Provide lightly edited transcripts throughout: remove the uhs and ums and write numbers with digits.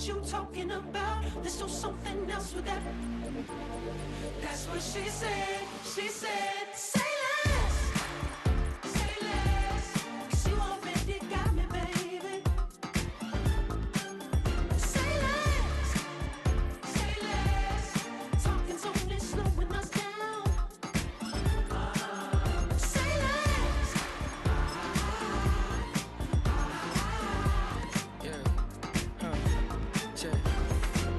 you talking about. There's still something else with that. That's what she said. She said, say less. Say less. 'Cause you already got me, baby. Say less. Say less. Talking's only slowing us down. Say less.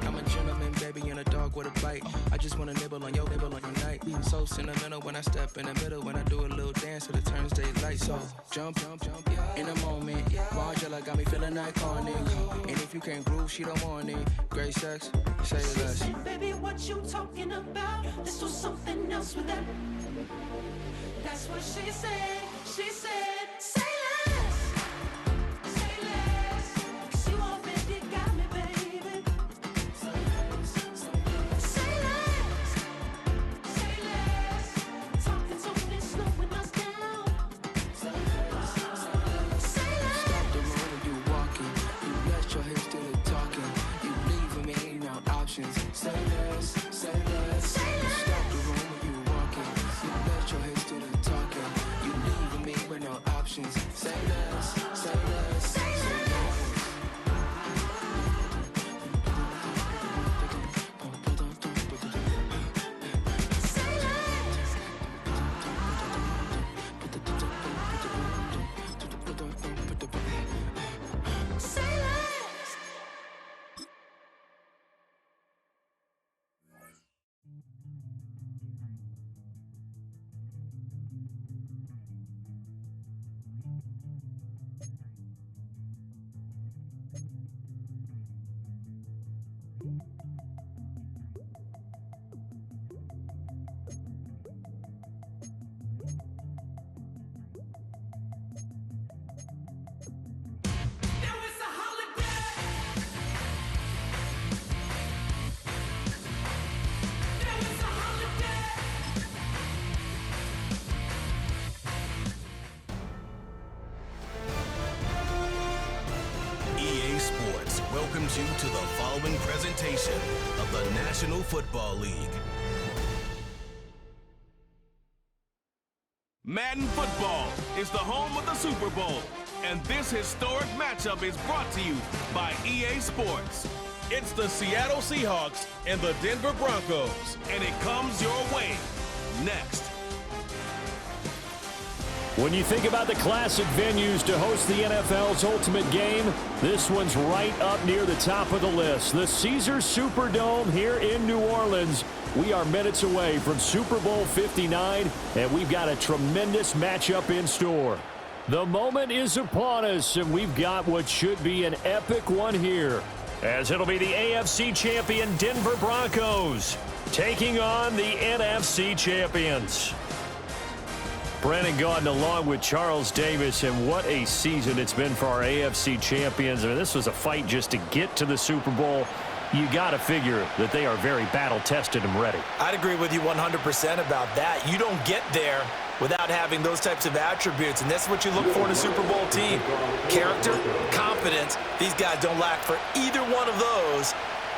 I'm a gentleman, baby, and a dog with a bite. I just wanna nibble on your night. So sentimental when I step in the middle. When I do a little dance till it turns daylight. So jump in the moment. Margella got me feeling iconic. And if you can't groove, she don't want it. Great sex, say less. She said, baby, what you talking about? There's still something else with that. That's what she said. She said, say less. Say less. 'Cause you already got me, baby. Say less. Say less. Say less. Talking's only slowing us down. Say less. Say less. Stop the road when you walking. You rest your hips till it talking. You leaving me ain't no options. Say less, say less. Say You less. stop the road when you walking. You rest your hips till it talking. You leaving me with no options. Say less, say less, Say less. Say less. Say less. Now it's a holiday. Now it's a holiday. EA Sports welcomes you to the following presentation of the National Football League. Madden Football is the home of the Super Bowl, and this historic matchup is brought to you by EA Sports. It's the Seattle Seahawks and the Denver Broncos, and it comes your way next. When you think about the classic venues to host the NFL's ultimate game, this one's right up near the top of the list. The Caesars Superdome here in New Orleans. We are minutes away from Super Bowl 59, and we've got a tremendous matchup in store. The moment is upon us, and we've got what should be an epic one here, as it'll be the AFC champion Denver Broncos taking on the NFC champions. Brandon Gaudin along with Charles Davis, and what a season it's been for our AFC champions. I mean, this was a fight just to get to the Super Bowl. You got to figure that they are very battle-tested and ready. I'd agree with you 100% about that. You don't get there without having those types of attributes, and that's what you look for in a Super Bowl team. Character, confidence. These guys don't lack for either one of those.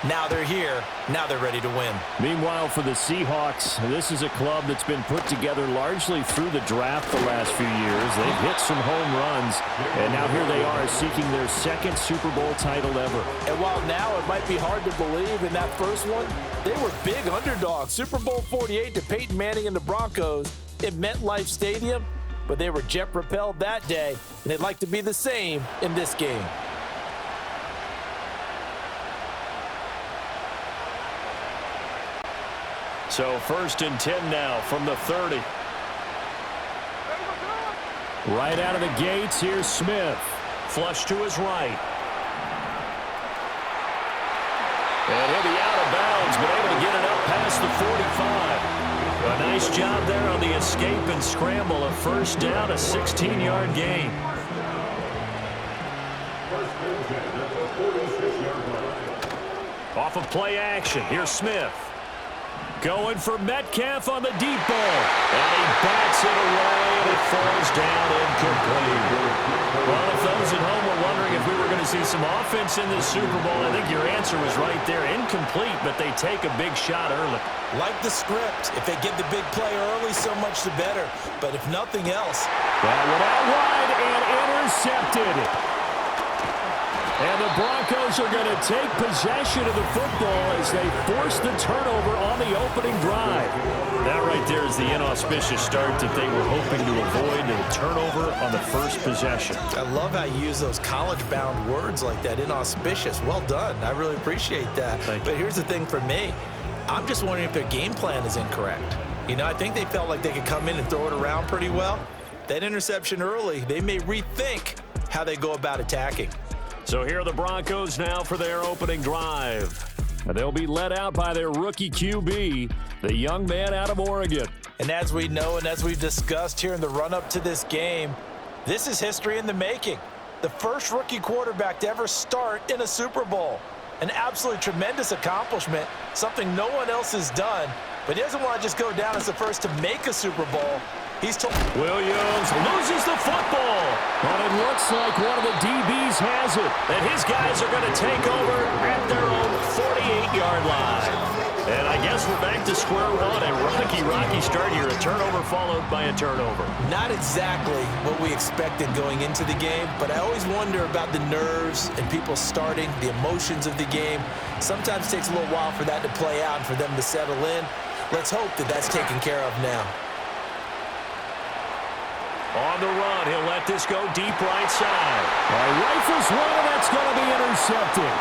Now they're here. Now they're ready to win. Meanwhile, for the Seahawks, this is a club that's been put together largely through the draft the last few years. They've hit some home runs, and now here they are seeking their second Super Bowl title ever. And while now it might be hard to believe in that first one, they were big underdogs. Super Bowl 48 to Peyton Manning and the Broncos at MetLife Stadium, but they were jet-propelled that day, and they'd like to be the same in this game. So 1st and 10 now from the 30. Right out of the gates, here's Smith. Flush to his right. And he'll be out of bounds, but able to get it up past the 45. A nice job there on the escape and scramble. A first down, a 16-yard gain. Off of play action, here's Smith. Going for Metcalf on the deep ball. And he bats it away, and it falls down incomplete. Well, if those at home were wondering if we were going to see some offense in this Super Bowl, I think your answer was right there. Incomplete, but they take a big shot early. Like the script. If they get the big play early, so much the better. But if nothing else. That went out wide and intercepted. And the Broncos are going to take possession of the football as they force the turnover on the opening drive. That right there is the inauspicious start that they were hoping to avoid, and a turnover on the first possession. I love how you use those college-bound words like that, inauspicious. Well done. I really appreciate that. But here's the thing for me. I'm just wondering if their game plan is incorrect. You know, I think they felt like they could come in and throw it around pretty well. That interception early, they may rethink how they go about attacking. So here are the Broncos now for their opening drive. And they'll be led out by their rookie QB, the young man out of Oregon. And as we know and as we've discussed here in the run-up to this game, this is history in the making. The first rookie quarterback to ever start in a Super Bowl. An absolutely tremendous accomplishment, something no one else has done. But he doesn't want to just go down as the first to make a Super Bowl. He's Williams loses the football. But it looks like one of the DBs has it. And his guys are going to take over at their own 48-yard line. And I guess we're back to square one. A rocky start here. A turnover followed by a turnover. Not exactly what we expected going into the game, but I always wonder about the nerves and people starting, the emotions of the game. Sometimes it takes a little while for that to play out and for them to settle in. Let's hope that that's taken care of now. On the run, he'll let this go deep right side. Rifles one, and that's going to be intercepted.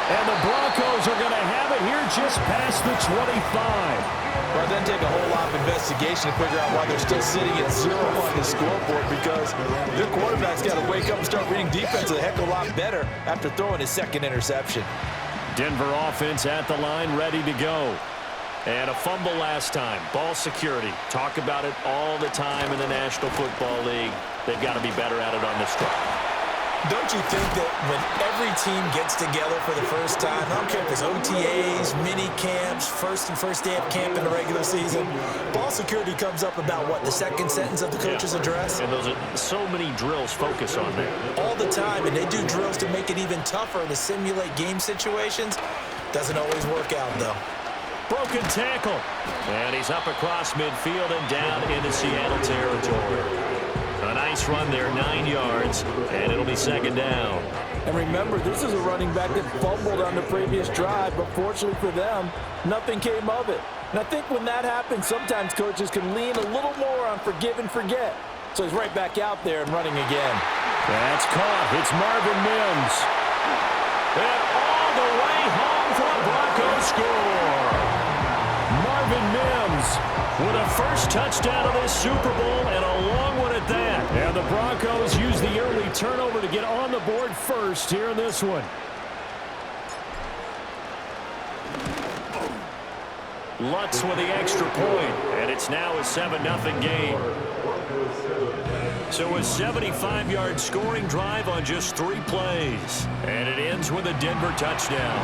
And the Broncos are going to have it here just past the 25. Well, it doesn't take a whole lot of investigation to figure out why they're still sitting at 0 on the scoreboard, because their quarterback's got to wake up and start reading defense a heck of a lot better after throwing his second interception. Denver offense at the line, ready to go. And a fumble last time. Ball security. Talk about it all the time in the National Football League. They've got to be better at it on this drive. Don't you think that when every team gets together for the first time, I don't care if it's OTAs, mini camps, first day of camp in the regular season, ball security comes up about, what, the second sentence of the coach's address? And those are so many drills focus on that. All the time, and they do drills to make it even tougher to simulate game situations. Doesn't always work out, though. Broken tackle. And he's up across midfield and down into Seattle territory. A nice run there, 9 yards, and it'll be second down. And remember, this is a running back that fumbled on the previous drive, but fortunately for them, nothing came of it. And I think when that happens, sometimes coaches can lean a little more on forgive and forget. So he's right back out there and running again. That's caught. It's Marvin Mims. And all the way home for a Broncos score. Marvin Mims with a first touchdown of this Super Bowl, and a long one at that. And the Broncos use the early turnover to get on the board first here in this one. Lutz with the extra point, and it's now a 7-0 game. So a 75-yard scoring drive on just 3 plays. And it ends with a Denver touchdown.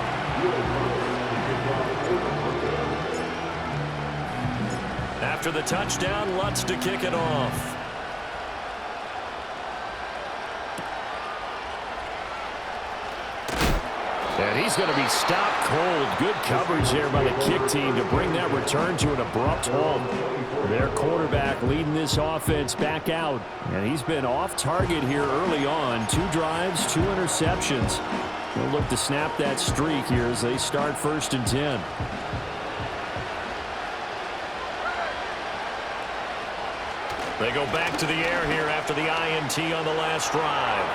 After the touchdown, Lutz to kick it off. And he's going to be stopped cold. Good coverage here by the kick team to bring that return to an abrupt halt. Their quarterback leading this offense back out. And he's been off target here early on. 2 drives, 2 interceptions. They'll look to snap that streak here as they start 1st and 10. They go back to the air here after the INT on the last drive.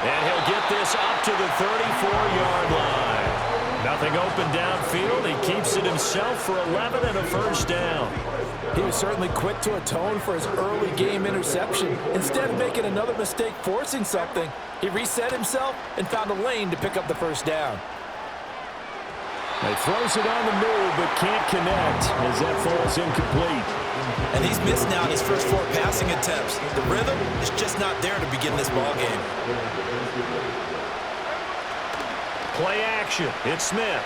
And he'll get this up to the 34-yard line. Nothing open downfield. He keeps it himself for 11 and a first down. He was certainly quick to atone for his early game interception. Instead of making another mistake forcing something, he reset himself and found a lane to pick up the first down. He throws it on the move but can't connect as that falls incomplete. And he's missed now in his first 4 passing attempts. The rhythm is just not there to begin this ball game. Play action. It's Smith.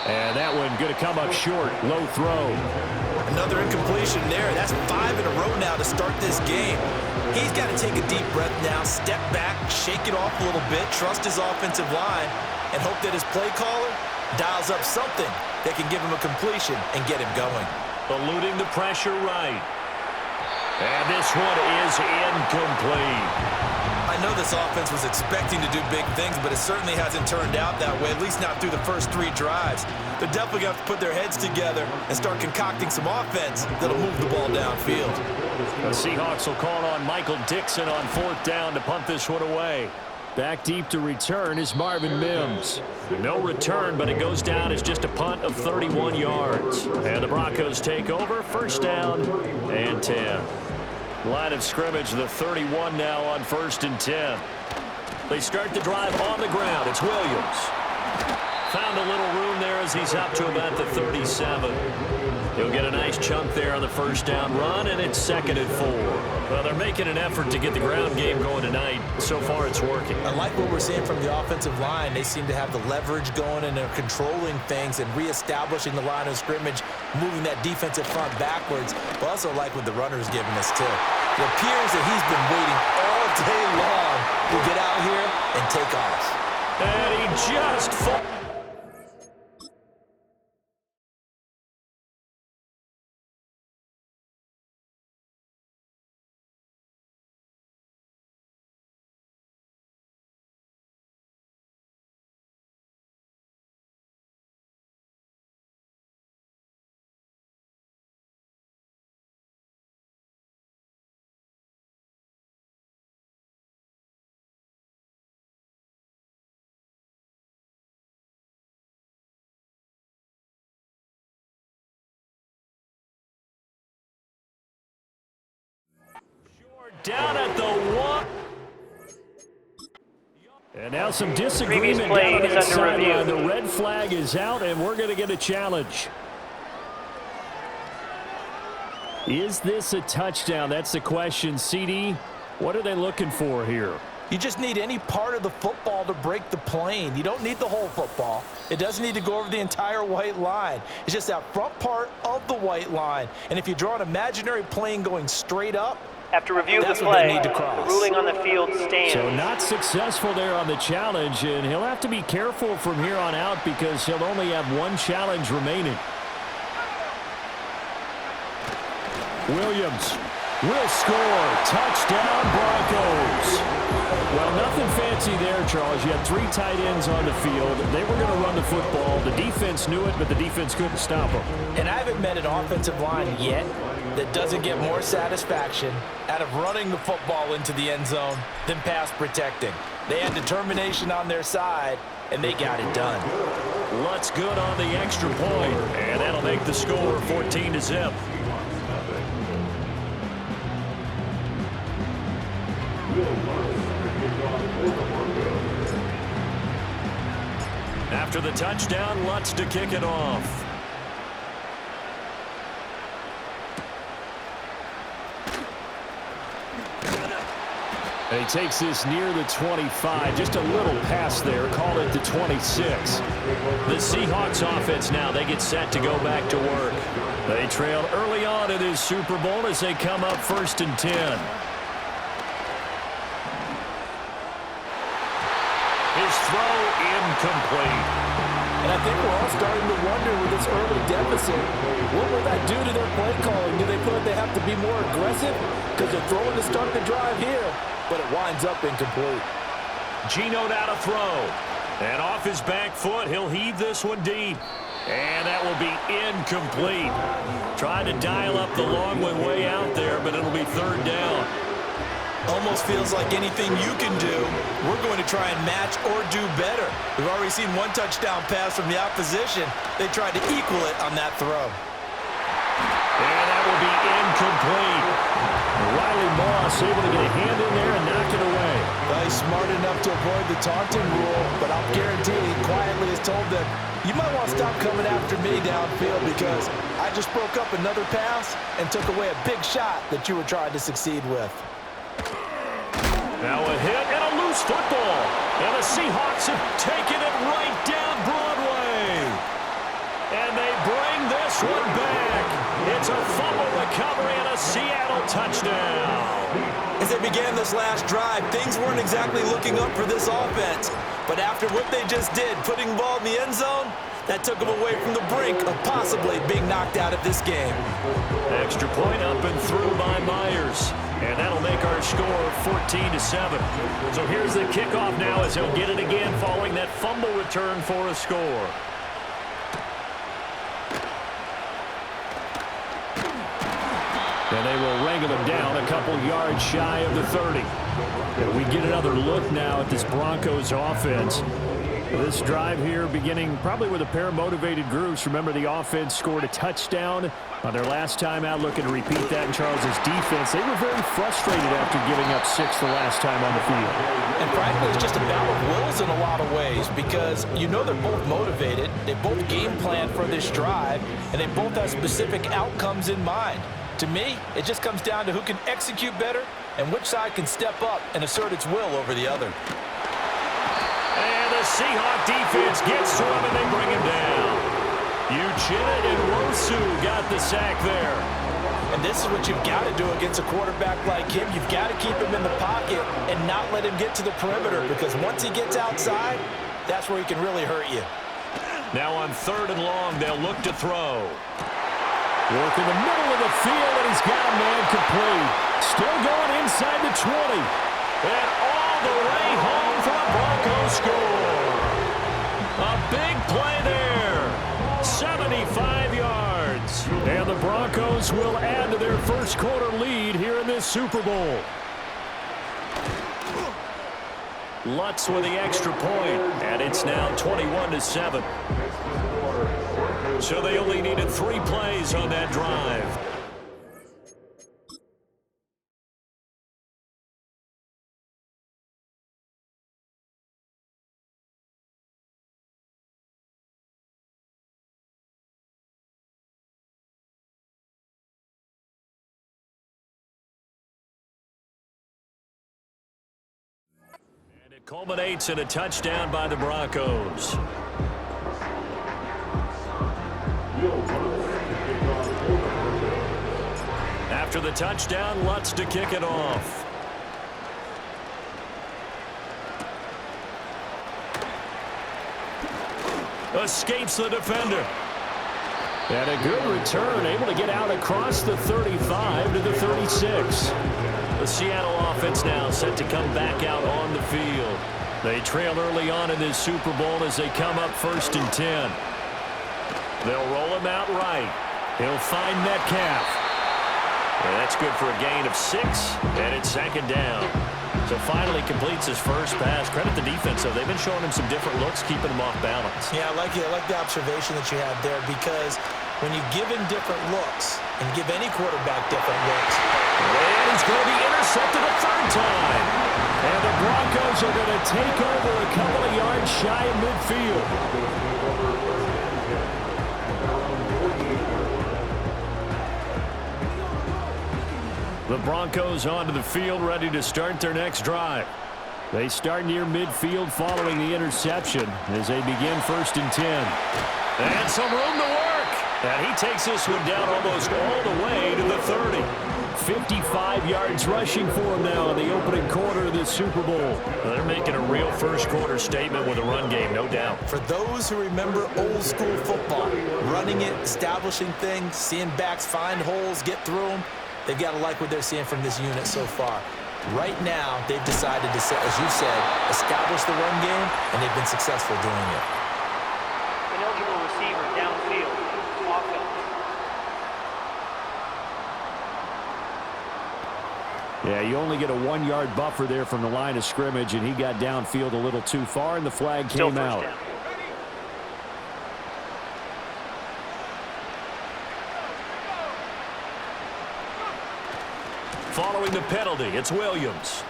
And that one going to come up short. Low throw. Another incompletion there. That's 5 in a row now to start this game. He's got to take a deep breath now, step back, shake it off a little bit, trust his offensive line, and hope that his play caller dials up something that can give him a completion and get him going. Eluding the pressure right. And this one is incomplete. I know this offense was expecting to do big things, but it certainly hasn't turned out that way, at least not through the first 3 drives. They're definitely going to have to put their heads together and start concocting some offense that'll move the ball downfield. The Seahawks will call on Michael Dixon on 4th down to punt this one away. Back deep to return is Marvin Mims. No return, but it goes down as just a punt of 31 yards. And the Broncos take over, 1st down and 10. Line of scrimmage, the 31 now on 1st and 10. They start the drive on the ground. It's Williams. Found a little room there as he's up to about the 37. He'll get a nice chunk there on the 1st down run, and it's 2nd and 4. Well, they're making an effort to get the ground game going tonight. So far, it's working. I like what we're seeing from the offensive line. They seem to have the leverage going, and they're controlling things and reestablishing the line of scrimmage, moving that defensive front backwards. But also like what the runner's giving us, too. It appears that he's been waiting all day long to get out here and take off. And he just falls. Down at the 1. And now some disagreement down on that sideline. The red flag is out, and we're going to get a challenge. Is this a touchdown? That's the question. CD, what are they looking for here? You just need any part of the football to break the plane. You don't need the whole football. It doesn't need to go over the entire white line. It's just that front part of the white line. And if you draw an imaginary plane going straight up, after review of the play, the ruling on the field stands. So not successful there on the challenge, and he'll have to be careful from here on out because he'll only have 1 challenge remaining. Williams will score. Touchdown, Broncos. Well, nothing fancy there, Charles. You had 3 tight ends on the field. They were going to run the football. The defense knew it, but the defense couldn't stop them. And I haven't met an offensive line yet that doesn't get more satisfaction out of running the football into the end zone than pass protecting. They had determination on their side, and they got it done. Lutz good on the extra point, and that'll make the score 14-0. After the touchdown, Lutz to kick it off. And he takes this near the 25. Just a little pass there. Call it the 26. The Seahawks offense now, they get set to go back to work. They trailed early on in this Super Bowl as they come up 1st and 10. His throw incomplete. And I think we're all starting to wonder with this early deficit, what will that do to their play calling? Do they feel like they have to be more aggressive? Because they're throwing to start the drive here, but it winds up incomplete. Geno now to throw. And off his back foot, he'll heave this one deep. And that will be incomplete. Trying to dial up the long one way out there, but it'll be 3rd down. Almost feels like anything you can do, we're going to try and match or do better. We've already seen 1 touchdown pass from the opposition. They tried to equal it on that throw. And that will be incomplete. Riley Moss able to get a hand in there and knock it away. Well, he's smart enough to avoid the taunting rule, but I'll guarantee he quietly has told them, you might want to stop coming after me downfield because I just broke up another pass and took away a big shot that you were trying to succeed with. Now a hit and a loose football. And the Seahawks have taken it right down Broadway. began this last drive, things weren't exactly looking up for this offense. But after what they just did, putting the ball in the end zone, that took them away from the brink of possibly being knocked out of this game. Extra point up and through by Myers. And that'll make our score 14-7. So here's the kickoff now as he'll get it again following that fumble return for a score. And they will wrangle him down a couple yards shy of the 30. And we get another look now at this Broncos offense. This drive here beginning probably with a pair of motivated groups. Remember, the offense scored a touchdown on their last time out. Looking to repeat that in Charles's defense. They were very frustrated after giving up 6 the last time on the field. And frankly, it's just a battle of wills in a lot of ways because you know they're both motivated. They both game plan for this drive, and they both have specific outcomes in mind. To me, it just comes down to who can execute better and which side can step up and assert its will over the other. And the Seahawks defense gets to him, and they bring him down. Uchenna and Rosu got the sack there. And this is what you've got to do against a quarterback like him. You've got to keep him in the pocket and not let him get to the perimeter because once he gets outside, that's where he can really hurt you. Now on 3rd and long, they'll look to throw. Work in the middle of the field, and he's got a man complete. Still going inside the 20. And all the way home for a Broncos score. A big play there. 75 yards. And the Broncos will add to their first quarter lead here in this Super Bowl. Lutz with the extra point, and it's now 21-7. So they only needed 3 plays on that drive. And it culminates in a touchdown by the Broncos. After the touchdown, Lutz to kick it off. Escapes the defender. And a good return, able to get out across the 35 to the 36. The Seattle offense now set to come back out on the field. They trail early on in this Super Bowl as they come up 1st and 10. They'll roll him out right. He'll find Metcalf. And that's good for a gain of 6, and it's 2nd down. So finally completes his first pass. Credit the defense, though. They've been showing him some different looks, keeping him off balance. Yeah, I like the observation that you had there because when you give him different looks and give any quarterback different looks. And he's going to be intercepted a 3rd time. And the Broncos are going to take over a couple of yards shy of midfield. The Broncos onto the field, ready to start their next drive. They start near midfield following the interception as they begin 1st and 10. And some room to work. And he takes this one down almost all the way to the 30. 55 yards rushing for him now in the opening quarter of this Super Bowl. They're making a real first quarter statement with a run game, no doubt. For those who remember old school football, running it, establishing things, seeing backs find holes, get through them, they've got to like what they're seeing from this unit so far. Right now, they've decided to, as you said, establish the run game, and they've been successful doing it. Ineligible receiver downfield. Offense. Yeah, you only get a 1-yard buffer there from the line of scrimmage, and he got downfield a little too far, and the flag came out. Down. Following the penalty, it's Williams.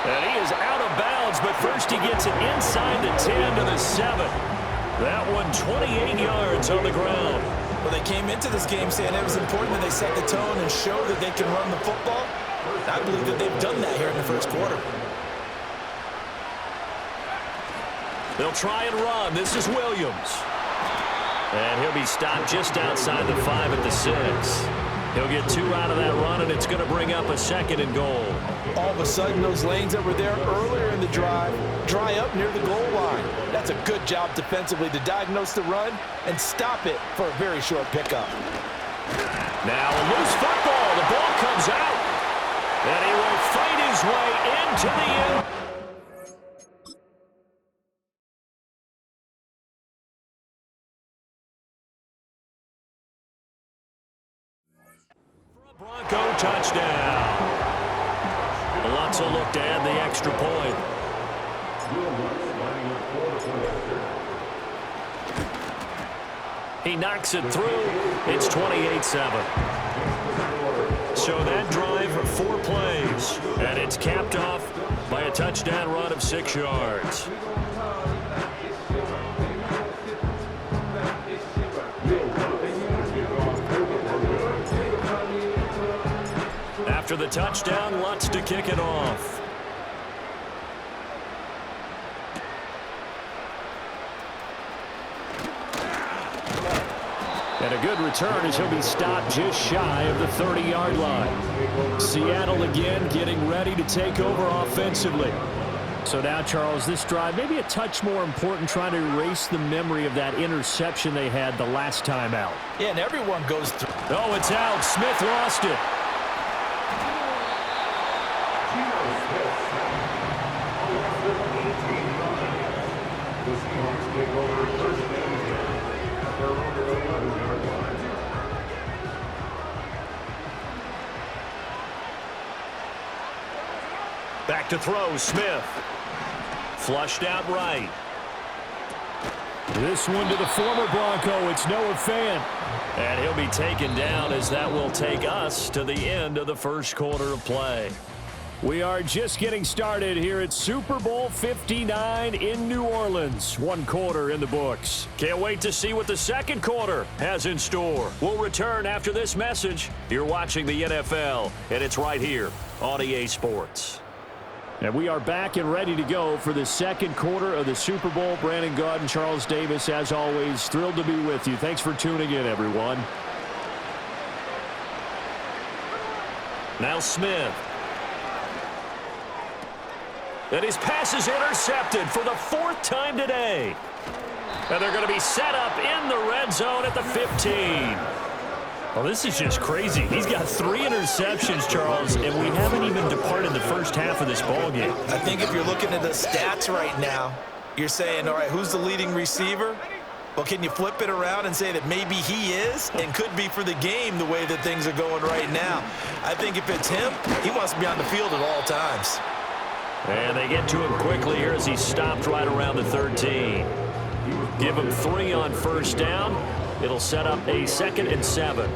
And he is out of bounds, but first he gets it inside the 10 to the 7. That one 28 yards on the ground. Well, they came into this game saying it was important that they set the tone and show that they can run the football. I believe that they've done that here in the first quarter. They'll try and run. This is Williams. And he'll be stopped just outside the 5 at the 6. He'll get 2 out of that run, and it's going to bring up a 2nd and goal. All of a sudden, those lanes that were there earlier in the drive dry up near the goal line. That's a good job defensively to diagnose the run and stop it for a very short pickup. Now a loose football. The ball comes out, and he will fight his way into the end. Bronco touchdown. Lots of look to add the extra point. He knocks it through. It's 28-7. So that drive, 4 plays. And it's capped off by a touchdown run of 6 yards. After the touchdown, Lutz to kick it off. And a good return as he'll be stopped just shy of the 30-yard line. Seattle again getting ready to take over offensively. So now, Charles, this drive maybe a touch more important, trying to erase the memory of that interception they had the last time out. Yeah, and everyone goes through. Oh, it's out. Smith lost it. Back to throw, Smith. Flushed out right. This one to the former Bronco. It's Noah Fant. And he'll be taken down as that will take us to the end of the first quarter of play. We are just getting started here at Super Bowl 59 in New Orleans. 1 quarter in the books. Can't wait to see what the second quarter has in store. We'll return after this message. You're watching the NFL, and it's right here on EA Sports. And we are back and ready to go for the second quarter of the Super Bowl. Brandon Gaud and Charles Davis, as always, thrilled to be with you. Thanks for tuning in, everyone. Now Smith. And his pass is intercepted for the 4th time today. And they're going to be set up in the red zone at the 15. Well, this is just crazy. He's got 3 interceptions, Charles, and we haven't even departed the first half of this ballgame. I think if you're looking at the stats right now, you're saying, all right, who's the leading receiver? Well, can you flip it around and say that maybe he is and could be for the game the way that things are going right now? I think if it's him, he wants to be on the field at all times. And they get to him quickly here as he's stopped right around the 13. Give him 3 on first down. It'll set up a 2nd and 7.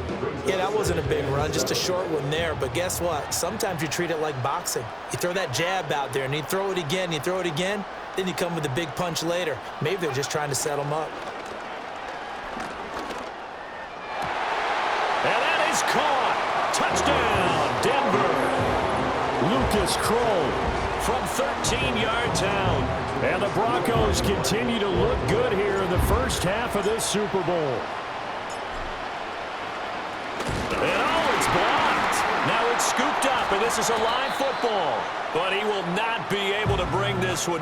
Yeah, that wasn't a big run, just a short one there. But guess what? Sometimes you treat it like boxing. You throw that jab out there, and you throw it again, then you come with a big punch later. Maybe they're just trying to set him up. And that is caught. Touchdown, Denver. Lucas Kroll from 13 yards out. And the Broncos continue to look good here in the first half of this Super Bowl. And oh, it's blocked. Now it's scooped up, and this is a live football. But he will not be able to bring this one.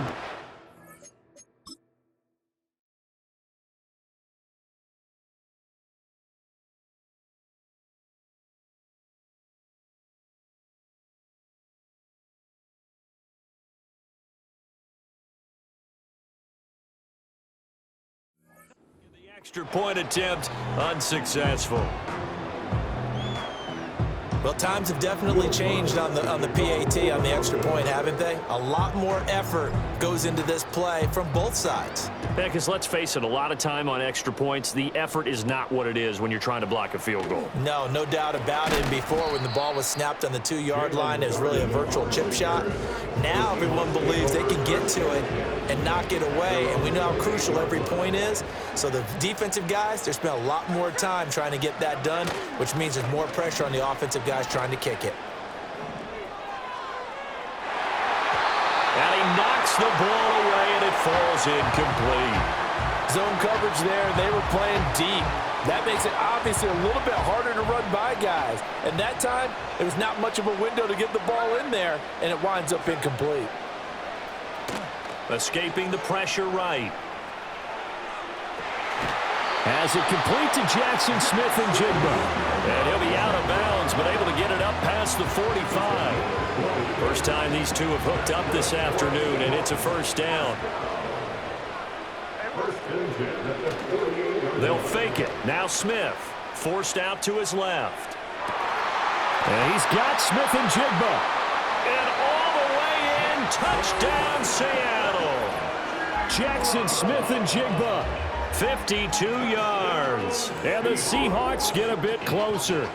Extra point attempt unsuccessful. Well, times have definitely changed on the PAT, on the extra point, haven't they? A lot more effort goes into this play from both sides. Yeah, because let's face it, a lot of time on extra points, the effort is not what it is when you're trying to block a field goal. No doubt about it. Before, when the ball was snapped on the 2-yard line, it was really a virtual chip shot. Now everyone believes they can get to it and knock it away, and we know how crucial every point is. So the defensive guys, they spend a lot more time trying to get that done, which means there's more pressure on the offensive guys trying to kick it. And he knocks the ball away, and it falls incomplete. Zone coverage there, and they were playing deep. That makes it obviously a little bit harder to run by guys. And that time, it was not much of a window to get the ball in there, and it winds up incomplete. Escaping the pressure right. Has it complete to Jackson Smith-Njigba. And he'll be out of bounds, but able to get it up past the 45. First time these two have hooked up this afternoon, and it's a first down. They'll fake it. Now Smith, forced out to his left. And he's got Smith-Njigba. And all the way in, touchdown Seattle. Jackson Smith-Njigba, 52 yards. And the Seahawks get a bit closer.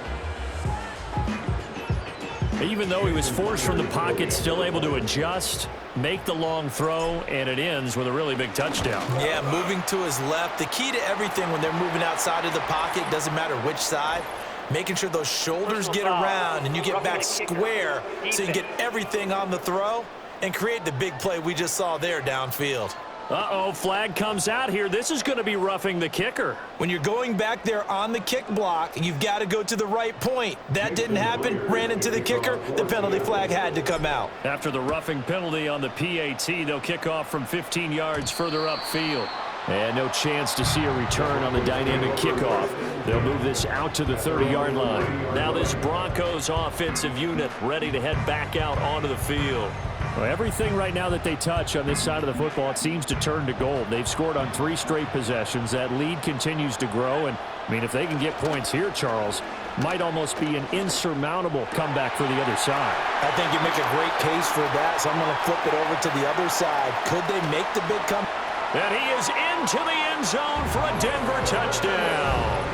Even though he was forced from the pocket, still able to adjust, make the long throw, and it ends with a really big touchdown. Yeah, moving to his left. The key to everything when they're moving outside of the pocket, doesn't matter which side, making sure those shoulders get around and you get back square so you can get everything on the throw and create the big play we just saw there downfield. Uh-oh, flag comes out here. This is going to be roughing the kicker. When you're going back there on the kick block, you've got to go to the right point. That didn't happen, ran into the kicker. The penalty flag had to come out. After the roughing penalty on the PAT, they'll kick off from 15 yards further upfield. And no chance to see a return on the dynamic kickoff. They'll move this out to the 30-yard line. Now this Broncos offensive unit ready to head back out onto the field. Well, everything right now that they touch on this side of the football, it seems to turn to gold. They've scored on 3 straight possessions. That lead continues to grow. And, I mean, if they can get points here, Charles, might almost be an insurmountable comeback for the other side. I think you make a great case for that, so I'm going to flip it over to the other side. Could they make the big comeback? And he is into the end zone for a Denver touchdown.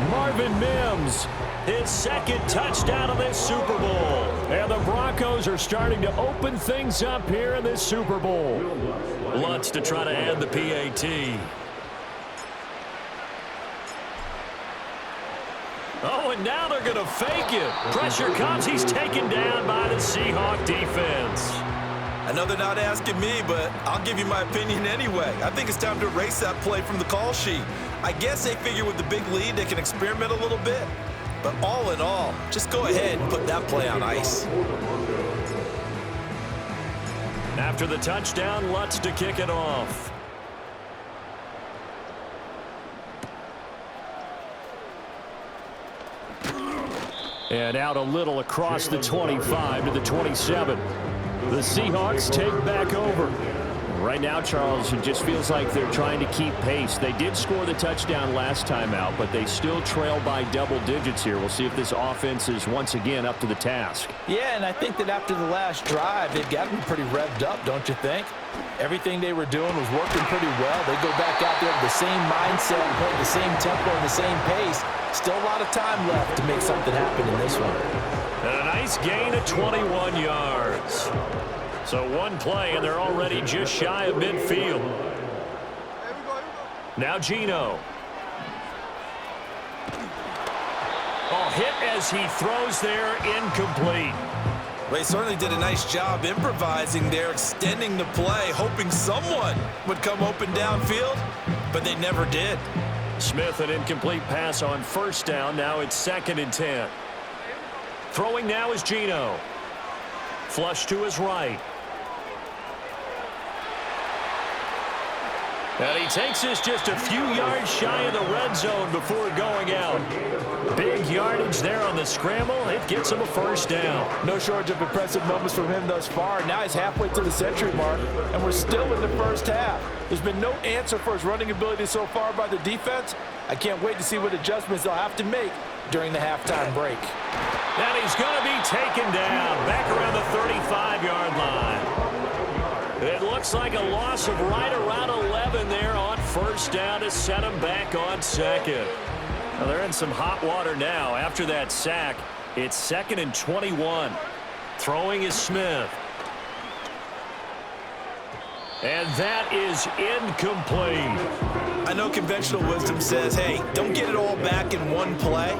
Marvin Mims, his second touchdown of this Super Bowl. And the Broncos are starting to open things up here in this Super Bowl. Lutz to try to add the PAT. Oh, and now they're going to fake it. Pressure comes. He's taken down by the Seahawks defense. I know they're not asking me, but I'll give you my opinion anyway. I think it's time to erase that play from the call sheet. I guess they figure with the big lead they can experiment a little bit. But all in all, just go ahead and put that play on ice. After the touchdown, Lutz to kick it off. And out a little across the 25 to the 27. The Seahawks take back over. Right now, Charles, it just feels like they're trying to keep pace. They did score the touchdown last time out, but they still trail by double digits here. We'll see if this offense is once again up to the task. Yeah, and I think that after the last drive, they've got to be pretty revved up, don't you think? Everything they were doing was working pretty well. They go back out there with the same mindset, playing the same tempo and the same pace. Still a lot of time left to make something happen in this one. And a nice gain of 21 yards. So one play, and they're already just shy of midfield. Now Geno. Oh, hit as he throws there, incomplete. Well, he certainly did a nice job improvising there, extending the play, hoping someone would come open downfield, but they never did. Smith, an incomplete pass on first down. Now it's 2nd and 10. Throwing now is Geno. Flush to his right. And he takes this just a few yards shy of the red zone before going out. Big yardage there on the scramble. It gets him a first down. No shortage of impressive moments from him thus far. Now he's halfway to the century mark, and we're still in the first half. There's been no answer for his running ability so far by the defense. I can't wait to see what adjustments they'll have to make during the halftime break. And he's going to be taken down back around the 35-yard line. It looks like a loss of right around 11 there on first down to set him back on second. Now they're in some hot water now. After that sack, it's 2nd and 21. Throwing is Smith. And that is incomplete. I know conventional wisdom says, hey, don't get it all back in one play.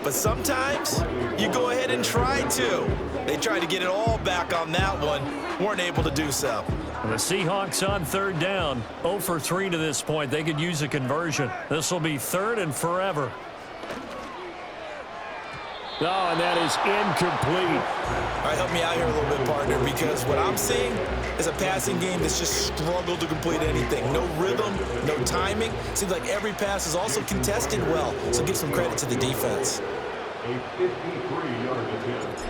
But sometimes you go ahead and try to. They tried to get it all back on that one, weren't able to do so. The Seahawks on third down. 0 for 3 to this point. They could use a conversion. This will be third and forever. Oh, and that is incomplete. All right, help me out here a little bit, partner, because what I'm seeing is a passing game that's just struggled to complete anything. No rhythm, no timing. Seems like every pass is also contested well, so give some credit to the defense. A 53-yard attempt.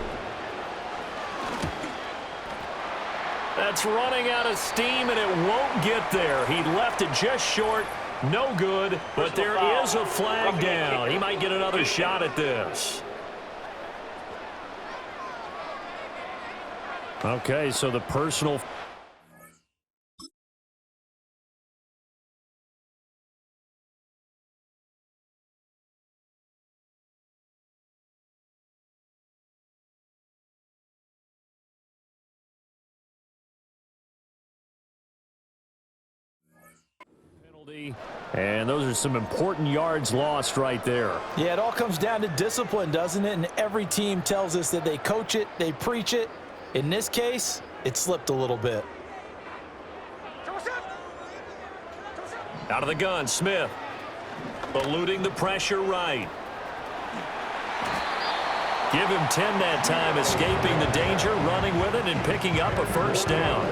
That's running out of steam, and it won't get there. He left it just short. No good, but there is a flag down. He might get another shot at this. Okay, so the personal penalty, and those are some important yards lost right there. Yeah, it all comes down to discipline, doesn't it? And every team tells us that they coach it, they preach it. In this case, it slipped a little bit. Out of the gun, Smith. Eluding the pressure right. Give him 10 that time, escaping the danger, running with it, and picking up a first down.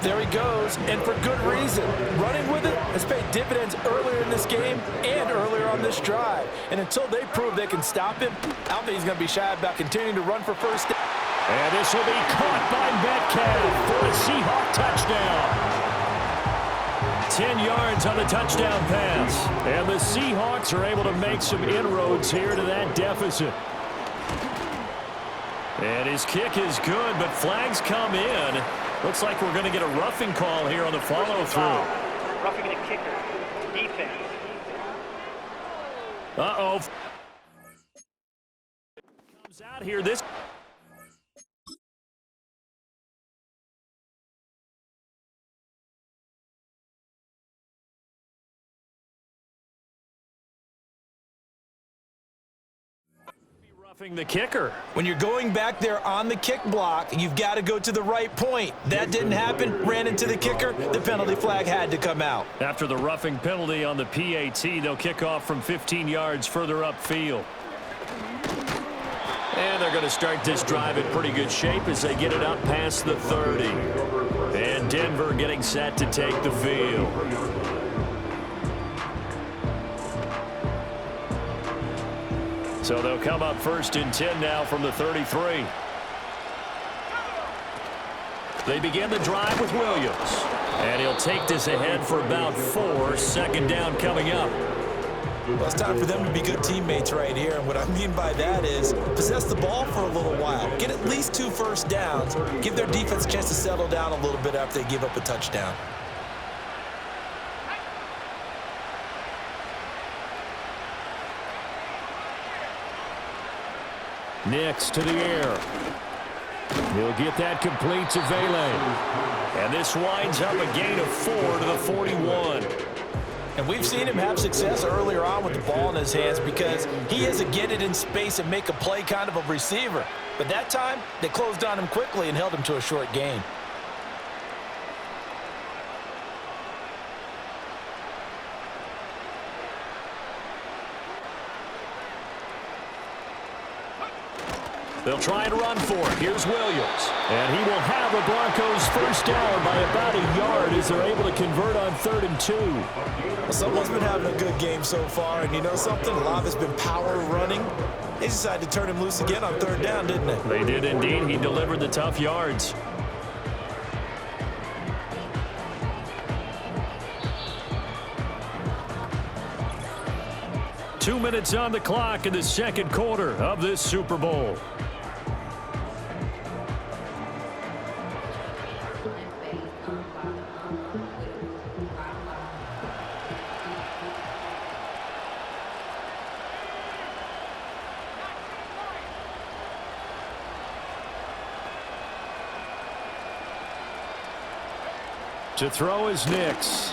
There he goes, and for good reason. Running with it has paid dividends earlier in this game and earlier on this drive. And until they prove they can stop him, I don't think he's going to be shy about continuing to run for first down. And this will be caught by Metcalf for a Seahawk touchdown. 10 yards on the touchdown pass. And the Seahawks are able to make some inroads here to that deficit. And his kick is good, but flags come in. Looks like we're going to get a roughing call here on the follow-through. Roughing the kicker. Defense. Uh-oh. Comes out here. This roughing the kicker. When you're going back there on the kick block, you've got to go to the right point. That didn't happen. Ran into the kicker. The penalty flag had to come out. After the roughing penalty on the PAT, they'll kick off from 15 yards further upfield. And they're going to start this drive in pretty good shape as they get it up past the 30. And Denver getting set to take the field. So they'll come up 1st and 10 now from the 33. They begin the drive with Williams. And he'll take this ahead for about 4. Second down coming up. Well, it's time for them to be good teammates right here. And what I mean by that is possess the ball for a little while. Get at least 2 first downs. Give their defense a chance to settle down a little bit after they give up a touchdown. Nix to the air. He'll get that complete to Vele. And this winds up a gain of 4 to the 41. And we've seen him have success earlier on with the ball in his hands because he is a get it in space and make a play kind of a receiver. But that time, they closed on him quickly and held him to a short gain. They'll try and run for it. Here's Williams. And he will have the Broncos first down by about a yard as they're able to convert on 3rd and 2. Well, someone's been having a good game so far, and you know something? A lot of it's been power running. They decided to turn him loose again on 3rd down, didn't they? They did indeed. He delivered the tough yards. Two minutes on the clock in the second quarter of this Super Bowl. To throw is Nix.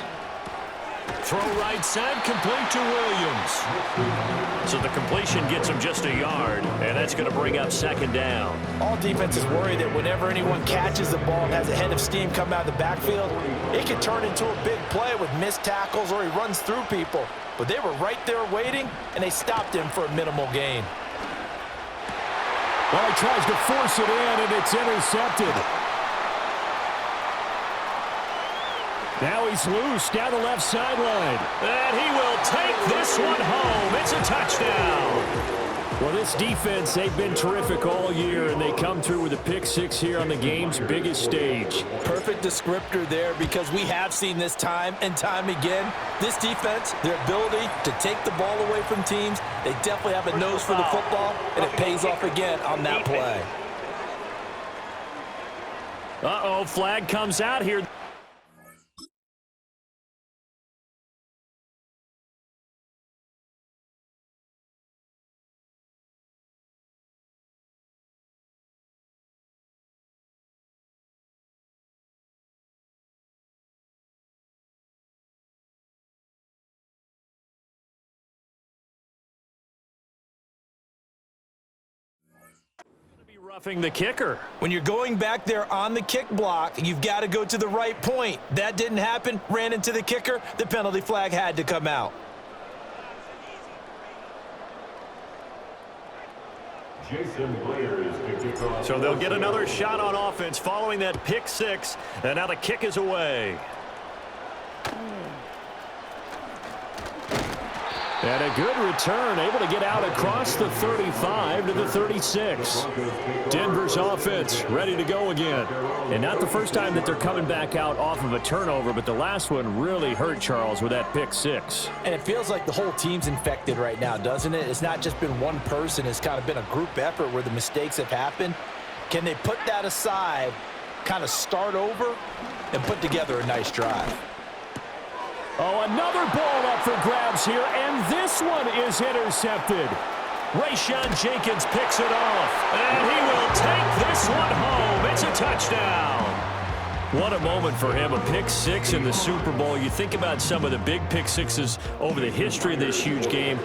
Throw right side, complete to Williams. So the completion gets him just a yard, and that's going to bring up second down. All defenses worry that whenever anyone catches the ball and has a head of steam come out of the backfield, it can turn into a big play with missed tackles or he runs through people. But they were right there waiting, and they stopped him for a minimal gain. Well, he tries to force it in, and it's intercepted. Now he's loose down the left sideline. And he will take this one home. It's a touchdown. Well, this defense, they've been terrific all year, and they come through with a pick six here on the game's biggest stage. Perfect descriptor there, because we have seen this time and time again. This defense, their ability to take the ball away from teams, they definitely have a nose for the football, and it pays off again on that play. Uh-oh, flag comes out here. Roughing the kicker. When you're going back there on the kick block, you've got to go to the right point. That didn't happen. Ran into the kicker. The penalty flag had to come out. Jason Blair is to kick off. So they'll get another shot on offense following that pick six, and now the kick is away. And a good return, able to get out across the 35 to the 36. Denver's offense ready to go again. And not the first time that they're coming back out off of a turnover, but the last one really hurt Charles with that pick six. And it feels like the whole team's infected right now, doesn't it? It's not just been one person. It's kind of been a group effort where the mistakes have happened. Can they put that aside, kind of start over, and put together a nice drive? Oh, another ball up for grabs here, and this one is intercepted. Rayshon Jenkins picks it off, and he will take this one home. It's a touchdown. What a moment for him, a pick six in the Super Bowl. You think about some of the big pick sixes over the history of this huge game.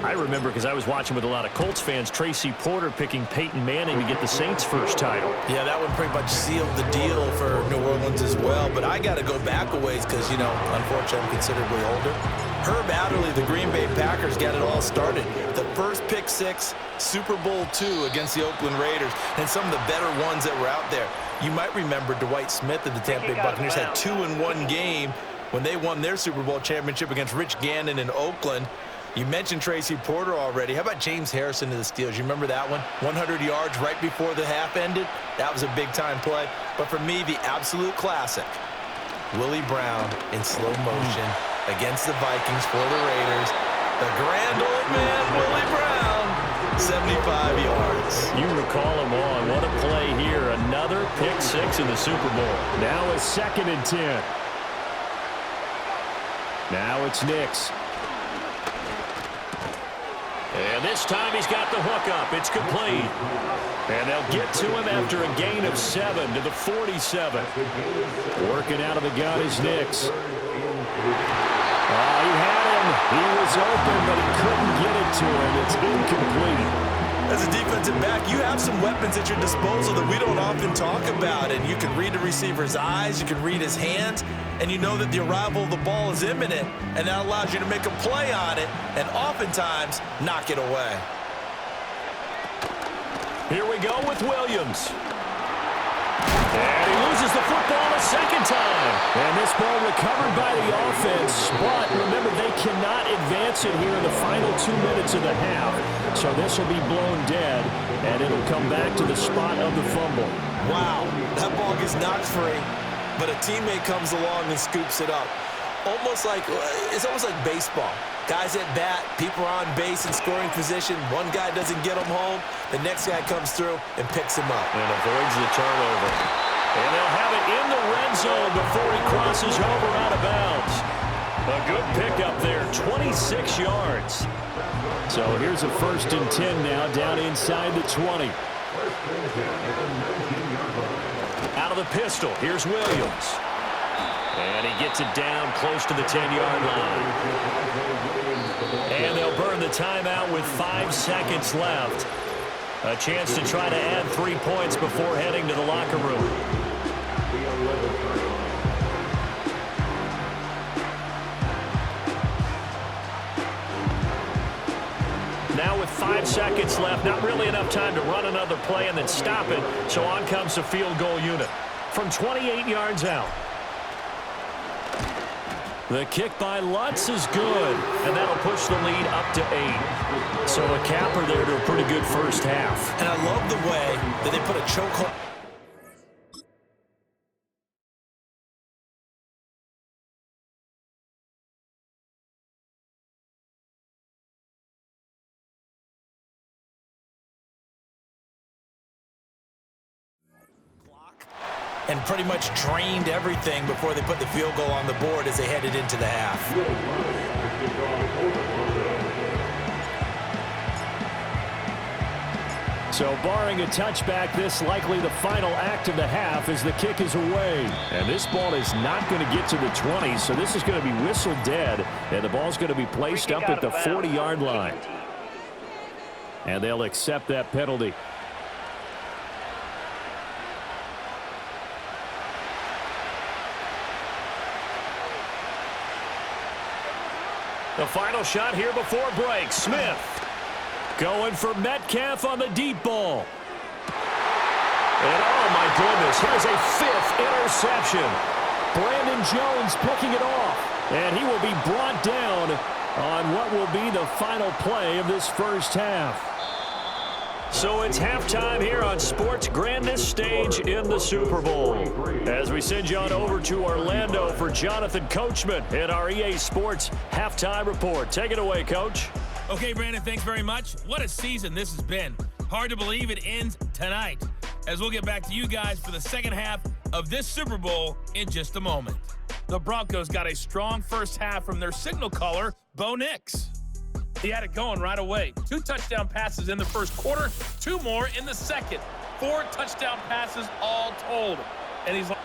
I remember, because I was watching with a lot of Colts fans, Tracy Porter picking Peyton Manning to get the Saints' first title. Yeah, that one pretty much sealed the deal for New Orleans as well. But I got to go back a ways because, you know, unfortunately I'm considerably older. Herb Adderley, the Green Bay Packers, got it all started. The first pick six, Super Bowl II against the Oakland Raiders, and some of the better ones that were out there. You might remember Dwight Smith of the Tampa Bay Buccaneers had 2 in one game when they won their Super Bowl championship against Rich Gannon in Oakland. You mentioned Tracy Porter already. How about James Harrison to the Steelers? You remember that one? 100 yards right before the half ended. That was a big-time play. But for me, the absolute classic, Willie Brown in slow motion against the Vikings for the Raiders. The grand old man, Willie Brown, 75 yards. You recall him on. What a play here. Another pick six in the Super Bowl. Now it's 2nd and 10. Now it's Nix. And this time he's got the hook up. It's complete. And they'll get to him after a gain of 7 to the 47. Working out of the gun is Nix. He had him. He was open, but he couldn't get it to him. It's incomplete. As a defensive back, you have some weapons at your disposal that we don't often talk about. And you can read the receiver's eyes, you can read his hands, and you know that the arrival of the ball is imminent, and that allows you to make a play on it and oftentimes knock it away. Here we go with Williams. And he loses the football a second time. And this ball recovered by the offense. But remember, they cannot advance it here in the final 2 minutes of the half. So this will be blown dead, and it'll come back to the spot of the fumble. Wow, that ball gets knocked free, but a teammate comes along and scoops it up. It's almost like baseball. Guys at bat, people are on base in scoring position. One guy doesn't get him home. The next guy comes through and picks him up. And avoids the turnover. And they'll have it in the red zone before he crosses over out of bounds. A good pickup there, 26 yards. So here's a 1st and 10 now, down inside the 20. Out of the pistol, here's Williams. And he gets it down close to the 10-yard line. And they'll burn the timeout with 5 seconds left. A chance to try to add 3 points before heading to the locker room. Now with 5 seconds left, not really enough time to run another play and then stop it. So on comes the field goal unit from 28 yards out. The kick by Lutz is good, and that'll push the lead up to 8. So a capper there to a pretty good first half. And I love the way that they put a chokehold. And pretty much drained everything before they put the field goal on the board as they headed into the half. So barring a touchback, this likely the final act of the half as the kick is away. And this ball is not going to get to the 20, so this is going to be whistled dead, and the ball's going to be placed up at the 40-yard line. And they'll accept that penalty. The final shot here before break. Smith going for Metcalf on the deep ball. And oh my goodness, here's a 5th interception. Brandon Jones picking it off. And he will be brought down on what will be the final play of this first half. So it's halftime here on sports' grandest stage in the Super Bowl. As we send you on over to Orlando for Jonathan Coachman in our EA Sports Halftime Report. Take it away, Coach. Okay, Brandon, thanks very much. What a season this has been. Hard to believe it ends tonight, as we'll get back to you guys for the second half of this Super Bowl in just a moment. The Broncos got a strong first half from their signal caller, Bo Nix. He had it going right away. 2 touchdown passes in the first quarter, 2 more in the second. 4 touchdown passes all told. And he's like,